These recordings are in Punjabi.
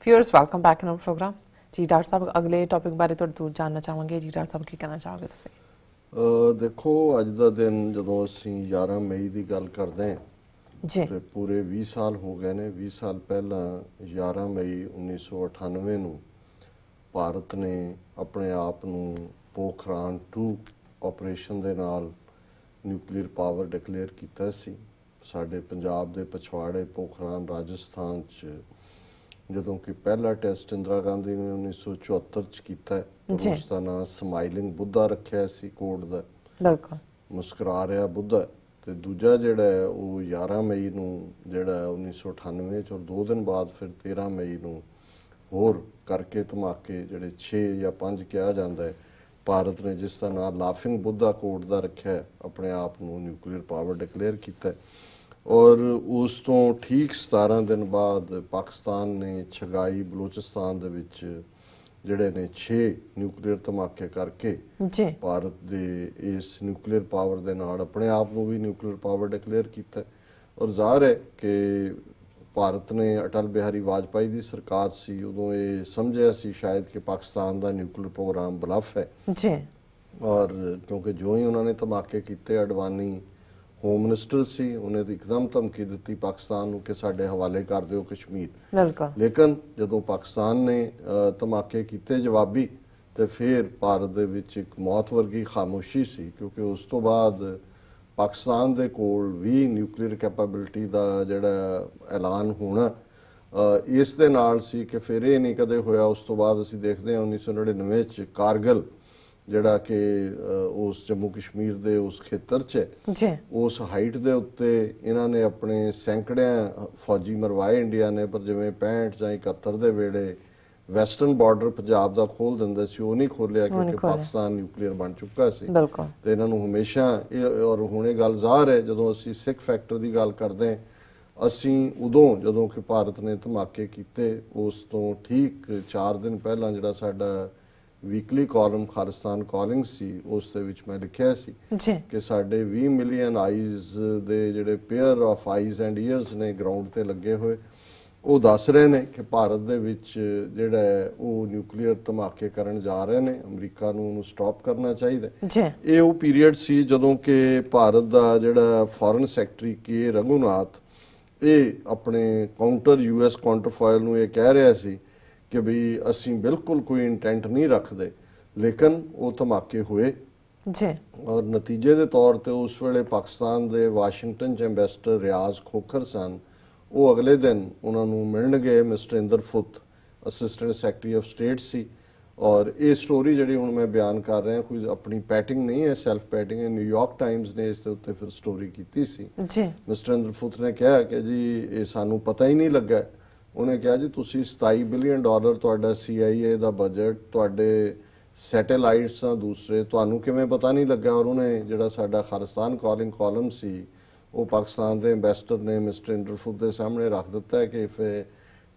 Viewers welcome back in our programme. जी डॉक्टर साहब अगले टॉपिक बारे तो जानना चाहांगे। जी डॉक्टर साहब की कहना चाहोगे तुसीं? देखो अज का दिन जो असी 11 मई की गल करते हैं जी तो पूरे 20 साल हो गए ने। 20 साल पहला 11 मई 1998 नूं भारत ने अपने आप नूं पोखरान 2 ऑपरेशन दे नाल न्यूक्लीयर पावर डिकलेयर किया सी। साडे पंजाब दे पछवाड़े पोखरान राजस्थान च ਜਦੋਂ कि पहला टेस्ट इंदिरा गांधी ने 1974 च कीता है और उसका नाम स्माइलिंग बुद्धा रखिया सी कोड दा, बिल्कुल मुस्कुरा रहा बुद्धा। ते दूजा जिहड़ा है वो 11 मई नूं जिहड़ा 1998 च और 2 दिन बाद फिर 13 मई नूं होर करके धमाके जिहड़े 6 या 5 कहा जाता है, भारत ने जिसका नाम लाफिंग बुद्धा कोड दा रखिया है, अपने आप नूं न्यूक्लीयर पावर डिकलेयर किया है। और उस तो ठीक 17 दिन बाद पाकिस्तान ने छगाई बलोचिस्तान दे विच जिहड़े ने 6 न्यूक्लीयर धमाके करके भारत दे इस न्यूक्लीयर पावर दे नाल अपने आप नूं भी न्यूक्लीयर पावर डिकलेयर किया। और ज़ाहिर है कि भारत ने अटल बिहारी वाजपेयी की सरकार सी उदों ये समझिया सी शायद कि पाकिस्तान का न्यूक्लीयर प्रोग्राम ब्लफ है जी। और क्योंकि जो ही उन्होंने धमाके किए अडवानी होम मिनिस्टर सी उन्हें एकदम धमकी दी पाकिस्तान के साडे हवाले कर दो कश्मीर। लेकिन जदों पाकिस्तान ने धमाके किए जवाबी तो फिर भारत दे विच एक मौत वर्गी खामोशी सी, क्योंकि उस तो बाद पाकिस्तान दे कोल भी न्यूक्लीयर कैपेबिलिटी का जिहड़ा ऐलान होना इस दे नाल सी कि फिर ये नहीं कदे होया। उस तो बाद असीं देखते हैं 1999 च कारगिल जिहड़ा कि उस जम्मू कश्मीर दे उस खेतर च उस हाइट दे उत्ते इन्हां ने अपने सैकड़ियां फौजी मरवाए इंडिया ने, पर जिवें 65 ਜਾਂ 71 दे वेड़े वैसटर्न बॉर्डर पंजाब दा खोल दिंदे सी वो नहीं खोलिया क्योंकि पाकिस्तान न्यूक्लीयर बन चुका सी। ते इन्हां नूं हमेशा और हुण इह गल ज़ाहिर है जदों असीं सिख फैक्टर की गल करते हैं असीं उदों जदों कि भारत ने धमाके कीते उस तो ठीक 4 दिन पहलां जिहड़ा साडा weekly column Khalistan calling C उस दे विच मैं लिखिया सी कि साडे 20 मिलियन आईज दे जिहड़े pair of eyes and years ने ग्राउंड ते लगे हुए वो दस रहे ने कि भारत दे विच जिहड़ा है वो न्यूक्लीयर धमाके करन जा रहे ने, अमरीका नूं उहनूं स्टॉप करना चाहिए। ये वो पीरीयड सी जदों कि भारत दा जिहड़ा फॉरेन सैकटरी के रघुनाथ ये अपने काउंटर यूएस काउंटरफॉयल नूं ये कह रहा सी कि भी असी बिल्कुल कोई इंटेंट नहीं रखते, लेकिन वो धमाके हुए और नतीजे के तौर पर उस वेले पाकिस्तान के वाशिंगटन च एंबेसडर रियाज खोखर सन वो अगले दिन उन्होंने मिलन गए मिस्टर इंदरफुत असिस्टेंट सैकटरी ऑफ स्टेट सी। और ये स्टोरी जी हूँ मैं बयान कर रहा कोई अपनी पैटिंग नहीं है, सैल्फ पैटिंग है। न्यूयॉर्क टाइम्स ने इसके उत्ते फिर स्टोरी की सी। मिस्टर इंदरफुत ने कहा कि जी ये सानू पता ही नहीं लगा। उन्हें कहा जी तुसी $27 बिलियन तुहाडा CIA का बजट तुहाडे सैटेलाइट्स दूसरे तुहानू किवें पता नहीं लगा। और उन्हें जिहड़ा साडा खालिस्तान कॉलिंग कॉलम सी वो पाकिस्तान के एंबेसडर ने मिस्टर इंदरफुत के सामने रख दिता है कि if a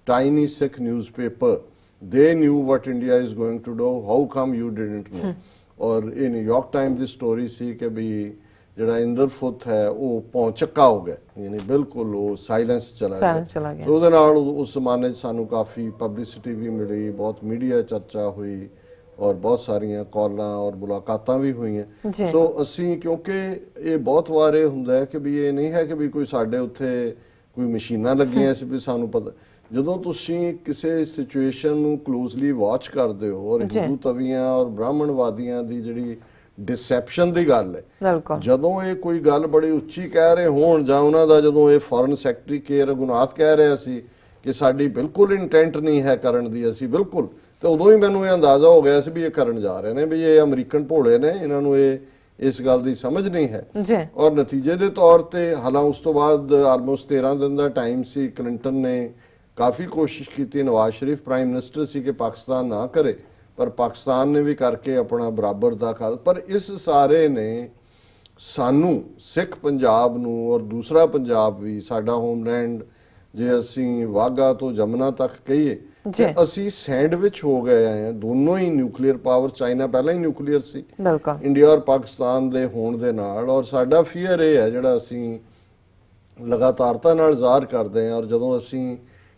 tiny Sikh newspaper they knew what India is going to do how come you didn't know. और ये न्यूयॉर्क टाइम्स की स्टोरी सी कि भी जिहड़ा इंदरफुत है वो पौचक्का हो गया, यानी बिल्कुल वो साइलेंस चला गया। तो उहदे नाल उस जमाने सानू काफ़ी पब्लिसिटी भी मिली, बहुत मीडिया चर्चा हुई और बहुत सारियां कॉलां और मुलाकातां भी हुई। सो असी क्योंकि ये बहुत वारे हुंदा है कि भी ये नहीं है कि भी कोई साडे उत्थे कोई मशीनां लगियां सी भी सानू पता। जदों तुसीं किसी सिचुएशन नूं क्लोजली वॉच करदे हो और हिंदू तवियां और ब्राह्मणवादियां दी जिहड़ी डिसैप्शन की गल है, जदों ये कोई गल बड़ी उच्ची कह रहे होण जां उन्हां दा जदों ये फॉरेन सैकटरी के रघुनाथ कह रहा सी कि साडी बिल्कुल इंटेंट नहीं है करन दी असी बिल्कुल, तो उदों ही मैनूं ये अंदाजा हो गया सी भी ये करन जा रहे ने, भी ये अमरीकन भोले ने, इन्हां नूं ये इस गल की समझ नहीं है। और नतीजे के तौर पर हालां उस तो बाद आलमोस्ट 13 दिन का टाइम सी, क्लिंटन ने काफ़ी कोशिश की, नवाज शरीफ प्राइम मिनिस्टर सी कि पाकिस्तान ना करे, पर पाकिस्तान ने भी करके अपना बराबर का कर। पर इस सारे ने सानू सिख पंजाब नूं और दूसरा पंजाब भी साडा होमलैंड जे असी वाघा तो जमुना तक कहीए ते असी सैंडविच हो गए हैं। दोनों ही न्यूक्लीयर पावर, चाइना पहला ही न्यूक्लीयर सी, इंडिया और पाकिस्तान दे होण दे नाल। और साडा फीयर ये है जिहड़ा असी लगातारता नाल ज़ाहिर करते हैं। और जदों असी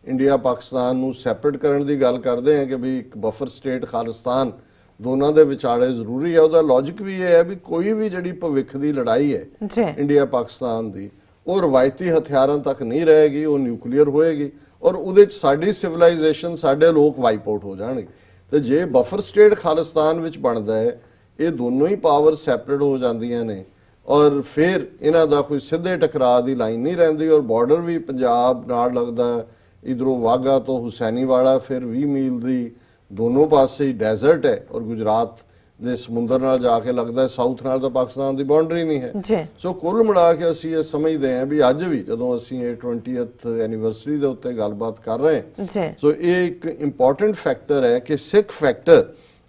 ਇੰਡੀਆ ਪਾਕਿਸਤਾਨ ਨੂੰ ਸੈਪਰੇਟ ਕਰਨ ਦੀ ਗੱਲ ਕਰਦੇ ਆ ਕਿ ਵੀ ਇੱਕ ਬਫਰ ਸਟੇਟ ਖਾਲਿਸਤਾਨ ਦੋਨਾਂ ਦੇ ਵਿਚਾਲੇ ਜ਼ਰੂਰੀ ਹੈ। ਉਹਦਾ ਲੌਜਿਕ ਵੀ ਇਹ ਹੈ ਵੀ ਕੋਈ ਵੀ ਜਿਹੜੀ ਭਵਿੱਖ ਦੀ ਲੜਾਈ ਹੈ ਇੰਡੀਆ ਪਾਕਿਸਤਾਨ ਦੀ, ਉਹ ਰਵਾਇਤੀ ਹਥਿਆਰਾਂ ਤੱਕ ਨਹੀਂ ਰਹੇਗੀ, ਉਹ ਨਿਊਕਲੀਅਰ ਹੋਏਗੀ ਔਰ ਉਹਦੇ 'ਚ ਸਾਡੀ ਸਿਵਲਾਈਜੇਸ਼ਨ, ਸਾਡੇ ਲੋਕ ਵਾਈਪ ਆਊਟ ਹੋ ਜਾਣਗੇ। ਤੇ ਜੇ ਬਫਰ ਸਟੇਟ ਖਾਲਿਸਤਾਨ ਵਿੱਚ ਬਣਦਾ ਹੈ, ਇਹ ਦੋਨੋਂ ਹੀ ਪਾਵਰ ਸੈਪਰੇਟ ਹੋ ਜਾਂਦੀਆਂ ਨੇ ਔਰ ਫਿਰ ਇਹਨਾਂ ਦਾ ਕੋਈ ਸਿੱਧੇ ਟਕਰਾਅ ਦੀ ਲਾਈਨ ਨਹੀਂ ਰਹਿੰਦੀ ਔਰ ਬਾਰਡਰ ਵੀ ਪੰਜਾਬ ਨਾਲ ਲੱਗਦਾ, ਇਧਰੋਂ ਵਾਗਾ ਤੋਂ ਹੁਸੈਨੀਵਾਲਾ ਫਿਰ 20 ਮੀਲ ਦੀ ਦੋਨੋਂ ਪਾਸੇ ਹੀ ਡੈਜ਼ਰਟ ਹੈ ਔਰ ਗੁਜਰਾਤ ਦੇ ਸਮੁੰਦਰ ਨਾਲ ਜਾ ਕੇ ਲੱਗਦਾ, ਸਾਊਥ ਨਾਲ ਤਾਂ ਪਾਕਿਸਤਾਨ ਦੀ ਬਾਉਂਡਰੀ ਨਹੀਂ ਹੈ। ਸੋ ਕੁੱਲ ਮਿਲਾ ਕੇ ਅਸੀਂ ਇਹ ਸਮਝਦੇ ਹਾਂ ਵੀ ਅੱਜ ਵੀ ਜਦੋਂ ਅਸੀਂ ਇਹ 20th ਐਨੀਵਰਸਰੀ ਦੇ ਉੱਤੇ ਗੱਲਬਾਤ ਕਰ ਰਹੇ ਹਾਂ, ਸੋ ਇਹ ਇੱਕ ਇੰਪੋਰਟੈਂਟ ਫੈਕਟਰ ਹੈ ਕਿ ਸਿੱਖ ਫੈਕਟਰ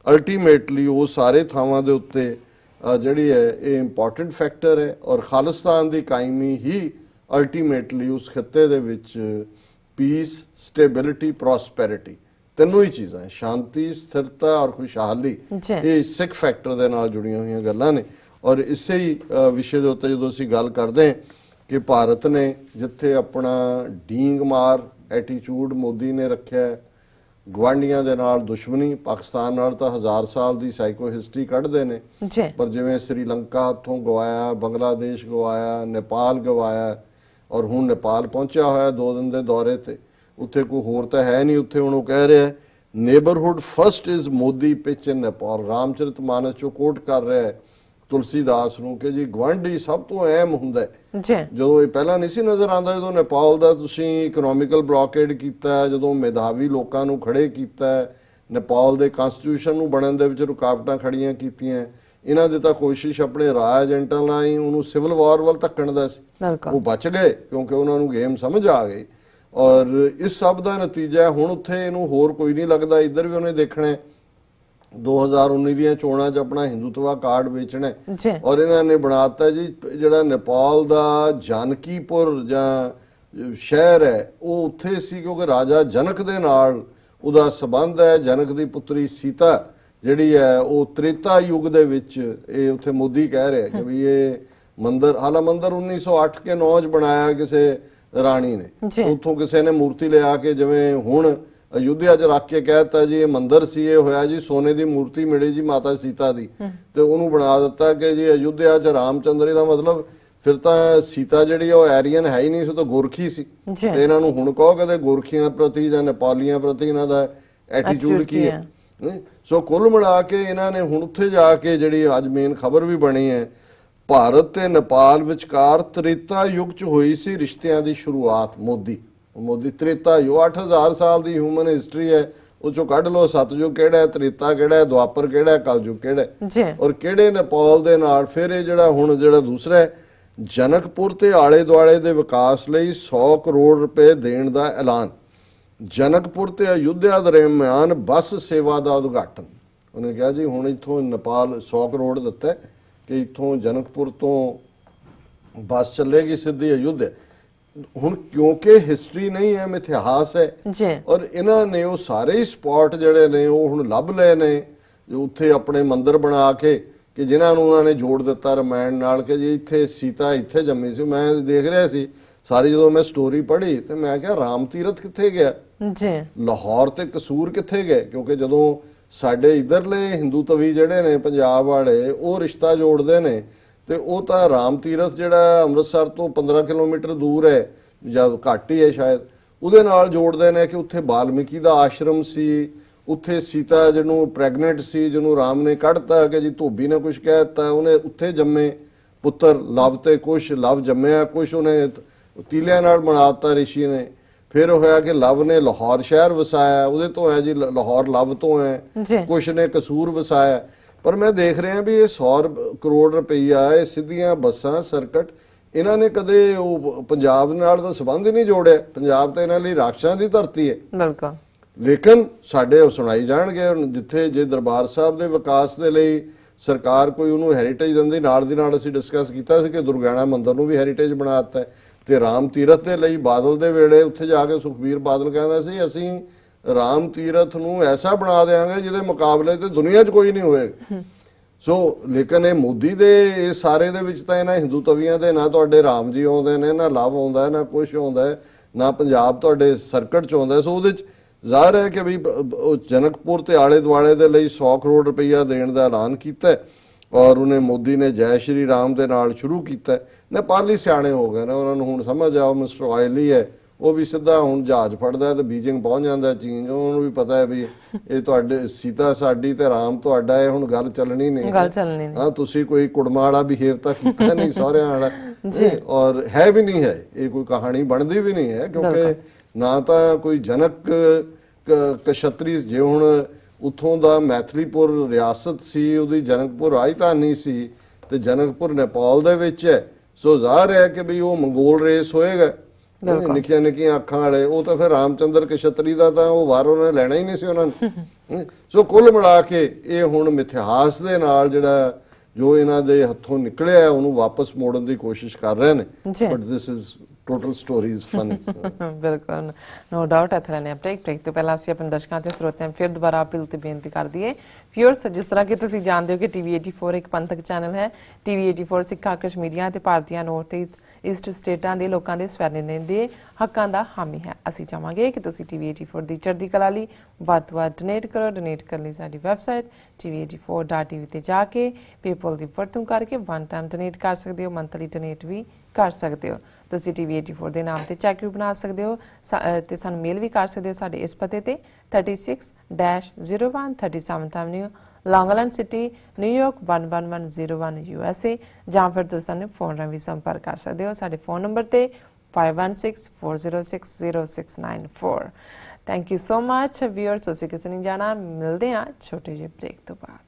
ਅਲਟੀਮੇਟਲੀ ਉਹ ਸਾਰੇ ਥਾਵਾਂ ਦੇ ਉੱਤੇ ਜਿਹੜੀ ਹੈ ਇਹ ਇੰਪੋਰਟੈਂਟ ਫੈਕਟਰ ਹੈ ਔਰ ਖਾਲਿਸਤਾਨ ਦੀ ਕਾਇਮੀ ਹੀ ਅਲਟੀਮੇਟਲੀ ਉਸ ਖਿੱਤੇ ਦੇ ਵਿੱਚ ਪੀਸ, ਸਟੇਬਿਲਿਟੀ, ਪ੍ਰੋਸਪੈਰਿਟੀ, ਤਿੰਨੋਂ ਹੀ ਚੀਜ਼ਾਂ, ਸ਼ਾਂਤੀ, ਸਥਿਰਤਾ ਔਰ ਖੁਸ਼ਹਾਲੀ, ਇਹ ਸਿੱਖ ਫੈਕਟਰ ਦੇ ਨਾਲ ਜੁੜੀਆਂ ਹੋਈਆਂ ਗੱਲਾਂ ਨੇ। ਔਰ ਇਸੇ ਹੀ ਵਿਸ਼ੇ ਦੇ ਉੱਤੇ ਜਦੋਂ ਅਸੀਂ ਗੱਲ ਕਰਦੇ ਹਾਂ ਕਿ ਭਾਰਤ ਨੇ ਜਿੱਥੇ ਆਪਣਾ ਡੀਂਗ ਮਾਰ ਐਟੀਚਿਊਡ ਮੋਦੀ ਨੇ ਰੱਖਿਆ, ਗਵਾਂਢੀਆਂ ਦੇ ਨਾਲ ਦੁਸ਼ਮਣੀ, ਪਾਕਿਸਤਾਨ ਨਾਲ ਤਾਂ 1000 ਸਾਲ ਦੀ ਸਾਈਕੋ ਹਿਸਟਰੀ ਕੱਢਦੇ ਨੇ, ਪਰ ਜਿਵੇਂ ਸ੍ਰੀਲੰਕਾ ਹੱਥੋਂ ਗਵਾਇਆ, ਬੰਗਲਾਦੇਸ਼ ਗਵਾਇਆ, ਨੇਪਾਲ ਗਵਾਇਆ ਔਰ ਹੁਣ ਨੇਪਾਲ ਪਹੁੰਚਿਆ ਹੋਇਆ 2 ਦਿਨ ਦੇ ਦੌਰੇ ਤੇ, ਉੱਥੇ ਕੋਈ ਹੋਰ ਤਾਂ ਹੈ ਨਹੀਂ। ਉੱਥੇ ਹੁਣ ਉਹ ਕਹਿ ਰਿਹਾ neighbourhood first is Modi pitch in Nepal, Ramcharitmanas ਚੋਂ ਕੋਟ ਕਰ ਰਿਹਾ ਹੈ ਤੁਲਸੀਦਾਸ ਨੂੰ ਕਿ ਜੀ ਗਵਾਂਢੀ ਸਭ ਤੋਂ ਅਹਿਮ ਹੁੰਦਾ ਹੈ। ਜਦੋਂ ਇਹ ਪਹਿਲਾਂ ਨਹੀਂ ਸੀ ਨਜ਼ਰ ਆਉਂਦਾ, ਜਦੋਂ ਨੇਪਾਲ ਦਾ ਤੁਸੀਂ ਇਕਨੋਮਿਕਲ ਬਲੌਕੇਡ ਕੀਤਾ, ਜਦੋਂ ਮੇਧਾਵੀ ਲੋਕਾਂ ਨੂੰ ਖੜੇ ਕੀਤਾ, ਨੇਪਾਲ ਦੇ ਕਨਸਟੀਟਿਊਸ਼ਨ ਨੂੰ ਬਣਨ ਦੇ ਵਿੱਚ ਰੁਕਾਵਟਾਂ ਖੜੀਆਂ ਕੀਤੀਆਂ, ਇਹਨਾਂ ਦੀ ਤਾਂ ਕੋਸ਼ਿਸ਼ ਆਪਣੇ ਰਾਜ ਏਜੰਟਾਂ ਨਾਲ ਹੀ ਉਹਨੂੰ ਸਿਵਲ ਵਾਰ ਵੱਲ ਧੱਕਣ ਦਾ ਸੀ। ਉਹ ਬਚ ਗਏ ਕਿਉਂਕਿ ਉਹਨਾਂ ਨੂੰ ਗੇਮ ਸਮਝ ਆ ਗਈ ਔਰ ਇਸ ਸਭ ਦਾ ਨਤੀਜਾ ਹੁਣ ਉੱਥੇ ਇਹਨੂੰ ਹੋਰ ਕੋਈ ਨਹੀਂ ਲੱਗਦਾ, ਇੱਧਰ ਵੀ ਉਹਨੇ ਦੇਖਣਾ 2019 ਦੀਆਂ ਚੋਣਾਂ 'ਚ ਆਪਣਾ ਹਿੰਦੂਤਵਾ ਕਾਰਡ ਵੇਚਣਾ ਔਰ ਇਹਨਾਂ ਨੇ ਬਣਾਤਾ ਜੀ ਜਿਹੜਾ ਨੇਪਾਲ ਦਾ ਜਾਨਕੀਪੁਰ ਜਾਂ ਸ਼ਹਿਰ ਹੈ ਉਹ ਉੱਥੇ ਸੀ ਕਿਉਂਕਿ ਰਾਜਾ ਜਨਕ ਦੇ ਨਾਲ ਉਹਦਾ ਸੰਬੰਧ ਹੈ। ਜਨਕ ਦੀ ਪੁੱਤਰੀ ਸੀਤਾ ਜਿਹੜੀ ਹੈ ਉਹ ਤ੍ਰੇਤਾ ਯੁੱਗ ਦੇ ਵਿੱਚ, ਇਹ ਉੱਥੇ ਮੋਦੀ ਕਹਿ ਰਿਹਾ ਕਿ ਵੀ ਇਹ ਮੰਦਿਰ, ਹਾਲਾ ਮੰਦਿਰ 1908 ਕੇ 9 'ਚ ਬਣਾਇਆ ਕਿਸੇ ਰਾਣੀ ਨੇ, ਉੱਥੋਂ ਕਿਸੇ ਨੇ ਮੂਰਤੀ ਲਿਆ ਕੇ ਜਿਵੇਂ ਹੁਣ ਅਯੁੱਧਿਆ 'ਚ ਰੱਖ ਕੇ ਕਹਿਤਾ ਜੀ ਇਹ ਮੰਦਿਰ ਸੀ, ਇਹ ਹੋਇਆ ਜੀ ਸੋਨੇ ਦੀ ਮੂਰਤੀ ਮਿਲੀ ਜੀ ਮਾਤਾ ਸੀਤਾ ਦੀ, ਤੇ ਉਹਨੂੰ ਬਣਾ ਦਿੱਤਾ ਕਿ ਜੀ ਅਯੁੱਧਿਆ 'ਚ ਰਾਮਚੰਦਰ ਦਾ ਮਤਲਬ ਫਿਰ ਤਾਂ ਸੀਤਾ ਜਿਹੜੀ ਉਹ ਐਰੀਅਨ ਹੈ ਹੀ ਨਹੀਂ ਸੀ, ਤਾਂ ਗੁਰਖੀ ਸੀ। ਤੇ ਇਹਨਾਂ ਨੂੰ ਹੁਣ ਕਹੋ ਕਦੇ ਗੁਰਖੀਆਂ ਪ੍ਰਤੀ ਜਾਂ ਨੇਪਾਲੀਆਂ ਪ੍ਰਤੀ ਇਹਨਾਂ ਦਾ ਐਟੀਟਿਊਡ ਕੀ ਹੈ। ਸੋ ਕੁੱਲ ਮਿਲਾ ਕੇ ਇਹਨਾਂ ਨੇ ਹੁਣ ਉੱਥੇ ਜਾ ਕੇ ਜਿਹੜੀ ਅੱਜ ਮੇਨ ਖਬਰ ਵੀ ਬਣੀ ਹੈ, ਭਾਰਤ ਤੇ ਨੇਪਾਲ ਵਿਚਕਾਰ ਤ੍ਰੇਤਾ ਯੁੱਗ 'ਚ ਹੋਈ ਸੀ ਰਿਸ਼ਤਿਆਂ ਦੀ ਸ਼ੁਰੂਆਤ। ਮੋਦੀ ਤ੍ਰੇਤਾ ਯੁੱਗ 8000 ਸਾਲ ਦੀ ਹਿਊਮਨ ਹਿਸਟਰੀ ਹੈ, ਉਹ ਚੋਂ ਕੱਢ ਲਓ ਸਤਯੁਗ ਕਿਹੜਾ ਹੈ, ਤ੍ਰੇਤਾ ਕਿਹੜਾ ਹੈ, ਦੁਆਪਰ ਕਿਹੜਾ ਹੈ, ਕਲਯੁਗ ਕਿਹੜਾ ਹੈ ਔਰ ਕਿਹੜੇ ਨੇਪਾਲ ਦੇ ਨਾਲ। ਫਿਰ ਇਹ ਜਿਹੜਾ ਹੁਣ ਜਿਹੜਾ ਦੂਸਰਾ ਹੈ, ਜਨਕਪੁਰ ਤੇ ਆਲੇ ਦੁਆਲੇ ਦੇ ਵਿਕਾਸ ਲਈ 100 ਕਰੋੜ ਰੁਪਏ ਦੇਣ ਦਾ ਐਲਾਨ। ਜਨਕਪੁਰ ਤੇ ਅਯੁੱਧਿਆ ਦਰਮਿਆਨ ਬੱਸ ਸੇਵਾ ਦਾ ਉਦਘਾਟਨ। ਉਹਨੇ ਕਿਹਾ ਜੀ ਹੁਣ ਇੱਥੋਂ ਨੇਪਾਲ 100 ਕਰੋੜ ਦਿੱਤਾ ਕਿ ਇੱਥੋਂ ਜਨਕਪੁਰ ਤੋਂ ਬੱਸ ਚੱਲੇਗੀ ਸਿੱਧੀ ਅਯੁੱਧਿਆ। ਹੁਣ ਕਿਉਂਕਿ ਹਿਸਟਰੀ ਨਹੀਂ ਹੈ, ਇਤਿਹਾਸ ਹੈ ਔਰ ਇਹਨਾਂ ਨੇ ਉਹ ਸਾਰੇ ਹੀ ਸਪੌਟ ਜਿਹੜੇ ਨੇ ਉਹ ਹੁਣ ਲੱਭ ਲਏ ਨੇ ਜੋ ਉੱਥੇ ਆਪਣੇ ਮੰਦਿਰ ਬਣਾ ਕੇ ਕਿ ਜਿਨ੍ਹਾਂ ਨੂੰ ਉਹਨਾਂ ਨੇ ਜੋੜ ਦਿੱਤਾ ਰਮਾਇਣ ਨਾਲ ਕਿ ਜੀ ਇੱਥੇ ਸੀਤਾ ਇੱਥੇ ਜੰਮੀ ਸੀ। ਮੈਂ ਦੇਖ ਰਿਹਾ ਸੀ ਸਾਰੀ ਜਦੋਂ ਮੈਂ ਸਟੋਰੀ ਪੜ੍ਹੀ ਤੇ ਮੈਂ ਕਿਹਾ ਰਾਮ ਤੀਰਥ ਕਿੱਥੇ ਗਿਆ, ਲਾਹੌਰ ਤੇ ਕਸੂਰ ਕਿੱਥੇ ਗਏ, ਕਿਉਂਕਿ ਜਦੋਂ ਸਾਡੇ ਇਧਰਲੇ ਹਿੰਦੂ ਤਵੀ ਜਿਹੜੇ ਨੇ ਪੰਜਾਬ ਵਾਲੇ ਉਹ ਰਿਸ਼ਤਾ ਜੋੜਦੇ ਨੇ ਤੇ ਉਹ ਤਾਂ ਰਾਮ ਤੀਰਥ ਜਿਹੜਾ ਅੰਮ੍ਰਿਤਸਰ ਤੋਂ 15 ਕਿਲੋਮੀਟਰ ਦੂਰ ਹੈ ਜਾਂ ਘੱਟ ਹੀ ਹੈ ਸ਼ਾਇਦ, ਉਹਦੇ ਨਾਲ ਜੋੜਦੇ ਨੇ ਕਿ ਉੱਥੇ ਵਾਲਮੀਕੀ ਦਾ ਆਸ਼ਰਮ ਸੀ, ਉੱਥੇ ਸੀਤਾ ਜਿਹਨੂੰ ਪ੍ਰੈਗਨੈਂਟ ਸੀ, ਜਿਹਨੂੰ ਰਾਮ ਨੇ ਕੱਢਤਾ ਕਿ ਜੀ ਧੋਬੀ ਨੇ ਕੁਝ ਕਹਿ ਦਿੱਤਾ, ਉਹਨੇ ਉੱਥੇ ਜੰਮੇ ਪੁੱਤਰ ਲਵ ਤੇ ਕੁਛ, ਲਵ ਜੰਮਿਆ ਕੁਛ ਉਹਨੇ ਤੀਲਿਆਂ ਨਾਲ ਬਣਾ ਦਿੱਤਾ ਰਿਸ਼ੀ ਨੇ। ਫਿਰ ਹੋਇਆ ਕਿ ਲਵ ਨੇ ਲਾਹੌਰ ਸ਼ਹਿਰ ਵਸਾਇਆ, ਉਹਦੇ ਤੋਂ ਹੈ ਜੀ ਲਾਹੌਰ ਲਵ ਤੋਂ ਹੈ, ਕੁਛ ਨੇ ਕਸੂਰ ਵਸਾਇਆ। ਪਰ ਮੈਂ ਦੇਖ ਰਿਹਾ ਵੀ ਇਹ 100 ਕਰੋੜ ਰੁਪਈਆ ਇਹ ਸਿੱਧੀਆਂ ਬੱਸਾਂ ਸਰਕਟ, ਇਹਨਾਂ ਨੇ ਕਦੇ ਉਹ ਪੰਜਾਬ ਨਾਲ ਦਾ ਸੰਬੰਧ ਹੀ ਨਹੀਂ ਜੋੜਿਆ। ਪੰਜਾਬ ਤਾਂ ਇਹਨਾਂ ਲਈ ਰਾਖਸ਼ਾਂ ਦੀ ਧਰਤੀ ਹੈ ਬਿਲਕੁਲ, ਲੇਕਿਨ ਸਾਡੇ ਸੁਣਾਈ ਜਾਣਗੇ ਜਿੱਥੇ ਜੇ ਦਰਬਾਰ ਸਾਹਿਬ ਦੇ ਵਿਕਾਸ ਦੇ ਲਈ ਸਰਕਾਰ ਕੋਈ ਉਹਨੂੰ ਹੈਰੀਟੇਜ ਦਿੰਦੀ, ਨਾਲ ਦੀ ਨਾਲ ਅਸੀਂ ਡਿਸਕਸ ਕੀਤਾ ਸੀ ਕਿ ਦੁਰਗਿਆਣਾ ਮੰਦਿਰ ਨੂੰ ਵੀ ਹੈਰੀਟੇਜ ਬਣਾ ਦਿੱਤਾ ਤੇ ਰਾਮ ਤੀਰਥ ਦੇ ਲਈ ਬਾਦਲ ਦੇ ਵੇਲੇ ਉੱਥੇ ਜਾ ਕੇ ਸੁਖਬੀਰ ਬਾਦਲ ਕਹਿੰਦਾ ਸੀ ਅਸੀਂ ਰਾਮ ਤੀਰਥ ਨੂੰ ਐਸਾ ਬਣਾ ਦੇਵਾਂਗੇ ਜਿਹਦੇ ਮੁਕਾਬਲੇ ਤੇ ਦੁਨੀਆ 'ਚ ਕੋਈ ਨਹੀਂ ਹੋਏਗਾ। ਸੋ ਲੇਕਿਨ ਇਹ ਮੋਦੀ ਦੇ ਇਹ ਸਾਰੇ ਦੇ ਵਿੱਚ ਤਾਂ ਇਹਨਾਂ ਹਿੰਦੂ ਤਵੀਆਂ ਦੇ ਨਾ ਤੁਹਾਡੇ ਰਾਮ ਜੀ ਆਉਂਦੇ ਨੇ, ਨਾ ਲਵ ਆਉਂਦਾ, ਨਾ ਕੁਛ ਆਉਂਦਾ, ਨਾ ਪੰਜਾਬ ਤੁਹਾਡੇ ਸਰਕਟ 'ਚ ਆਉਂਦਾ। ਸੋ ਉਹਦੇ 'ਚ ਜ਼ਾਹਰ ਹੈ ਕਿ ਵੀ ਜਨਕਪੁਰ ਤੇ ਆਲੇ ਦੁਆਲੇ ਦੇ ਲਈ 100 ਕਰੋੜ ਰੁਪਈਆ ਦੇਣ ਦਾ ਐਲਾਨ ਕੀਤਾ ਔਰ ਉਹਨੇ ਮੋਦੀ ਨੇ ਜੈ ਸ਼੍ਰੀ ਰਾਮ ਦੇ ਨਾਲ ਸ਼ੁਰੂ ਕੀਤਾ। ਨੇਪਾਲੀ ਸਿਆਣੇ ਹੋ ਗਏ ਨੇ, ਉਹਨਾਂ ਨੂੰ ਹੁਣ ਸਮਝ ਆਓ ਮਿਸਟਰ ਆਇਲੀ ਹੈ, ਉਹ ਵੀ ਸਿੱਧਾ ਹੁਣ ਜਹਾਜ਼ ਫੜਦਾ ਤੇ ਬੀਜਿੰਗ ਪਹੁੰਚ ਜਾਂਦਾ ਚੀਨ। ਉਹਨਾਂ ਨੂੰ ਵੀ ਪਤਾ ਹੈ ਵੀ ਇਹ ਤੁਹਾਡੇ ਸੀਤਾ ਸਾਡੀ ਤੇ ਰਾਮ ਤੁਹਾਡਾ ਹੈ, ਹੁਣ ਗੱਲ ਚੱਲਣੀ ਨਹੀਂ। ਹਾਂ, ਤੁਸੀਂ ਕੋਈ ਕੁੜਮਾ ਵਾਲਾ ਬਿਹੇਵ ਤਾਂ ਕੀਤਾ ਨਹੀਂ ਸਹੁਰਿਆਂ ਵਾਲਾ, ਔਰ ਹੈ ਵੀ ਨਹੀਂ ਹੈ, ਇਹ ਕੋਈ ਕਹਾਣੀ ਬਣਦੀ ਵੀ ਨਹੀਂ ਹੈ, ਕਿਉਂਕਿ ਨਾ ਤਾਂ ਕੋਈ ਜਨਕ ਕਸ਼ਤਰੀ, ਜੇ ਹੁਣ ਉੱਥੋਂ ਦਾ ਮੈਥਲੀਪੁਰ ਰਿਆਸਤ ਸੀ, ਉਹਦੀ ਜਨਕਪੁਰ ਰਾਜਧਾਨੀ ਸੀ ਤੇ ਜਨਕਪੁਰ ਨੇਪਾਲ ਦੇ ਵਿੱਚ ਹੈ। ਸੋ ਜ਼ਾਹਰ ਹੈ ਕਿ ਵੀ ਉਹ ਮੰਗੋਲ ਰੇਸ ਹੋਏਗਾ, ਨਿੱਕੀਆਂ ਨਿੱਕੀਆਂ ਅੱਖਾਂ ਵਾਲੇ, ਉਹ ਤਾਂ ਫਿਰ ਰਾਮਚੰਦਰ ਕਸ਼ਤਰੀ ਦਾ ਤਾਂ ਉਹ ਵਾਰ ਉਹਨੇ ਲੈਣਾ ਹੀ ਨਹੀਂ ਸੀ ਉਹਨਾਂ ਨੇ। ਸੋ ਕੁੱਲ ਮਿਲਾ ਕੇ ਇਹ ਹੁਣ ਮਿਥਿਹਾਸ ਦੇ ਨਾਲ ਜਿਹੜਾ ਜੋ ਇਹਨਾਂ ਦੇ ਹੱਥੋਂ ਨਿਕਲਿਆ ਉਹਨੂੰ ਵਾਪਸ ਮੋੜਨ ਦੀ ਕੋਸ਼ਿਸ਼ ਕਰ ਰਹੇ ਨੇ, but this is total story is funny. ਬਿਲਕੁਲ, ਨੋ ਡਾਊਟ। ਇੱਥੇ ਲੈਣੇ ਬ੍ਰੇਕ ਤੋਂ ਪਹਿਲਾਂ ਅਸੀਂ ਆਪਣੇ ਦਰਸ਼ਕਾਂ ਤੇ ਸਰੋਤਿਆਂ ਫਿਰ ਦੁਬਾਰਾ ਅਪੀਲ ਤੇ ਬੇਨਤੀ ਕਰ ਦਈਏ। ਵਿਊਅਰਸ, ਜਿਸ ਤਰ੍ਹਾਂ ਕਿ ਤੁਸੀਂ ਜਾਣਦੇ ਹੋ ਕਿ TV 84 ਇੱਕ ਪੰਥਕ ਚੈਨਲ ਹੈ। TV 84 ਸਿੱਖਾਂ, ਕਸ਼ਮੀਰੀਆਂ ਤੇ ਭਾਰਤੀਆਂ ਨੌਰਥ ਈਸਟ ਸਟੇਟਾਂ ਦੇ ਲੋਕਾਂ ਦੇ ਸਵੈਰਨਿਰਣੇ ਦੇ ਹੱਕਾਂ ਦਾ ਹਾਮੀ ਹੈ। ਅਸੀਂ ਚਾਹਾਂਗੇ ਕਿ ਤੁਸੀਂ TV 84 ਦੀ ਚੜ੍ਹਦੀ ਕਲਾ ਲਈ ਵੱਧ ਤੋਂ ਵੱਧ ਡੋਨੇਟ ਕਰੋ। ਡੋਨੇਟ ਕਰਨ ਲਈ ਸਾਡੀ ਵੈਬਸਾਈਟ tv84.tv ਤੇ ਜਾ ਕੇ ਪੇਪਲ ਦੀ ਵਰਤੋਂ ਕਰਕੇ ਵਨ ਟਾਈਮ ਡੋਨੇਟ ਕਰ ਸਕਦੇ ਹੋ, ਮੰਥਲੀ ਡੋਨੇਟ ਵੀ ਕਰ ਸਕਦੇ ਹੋ। ਤੁਸੀਂ TV 84 ਦੇ ਨਾਮ ਤੇ ਚੈੱਕ ਵੀ ਬਣਾ ਸਕਦੇ ਹੋ ਤੇ ਸਾਨੂੰ ਮੇਲ ਵੀ ਕਰ ਸਕਦੇ ਹੋ ਸਾਡੇ ਇਸ ਪਤੇ ਤੇ 36-01 37th Avenue, Long Island City, New York 11101 USA, ਜਾਂ ਫਿਰ ਤੁਸੀਂ ਸਾਨੂੰ ਫੋਨ ਰਾਹੀਂ ਵੀ ਸੰਪਰਕ ਕਰ ਸਕਦੇ ਹੋ ਸਾਡੇ ਫੋਨ ਨੰਬਰ ਤੇ 5164060694। Thank you so much viewers. ਤੁਸੀਂ ਕਿਸੇ ਨਹੀਂ ਜਾਣਾ, ਮਿਲਦੇ ਹਾਂ ਛੋਟੇ ਜਿਹੇ ਬ੍ਰੇਕ ਤੋਂ ਬਾਅਦ।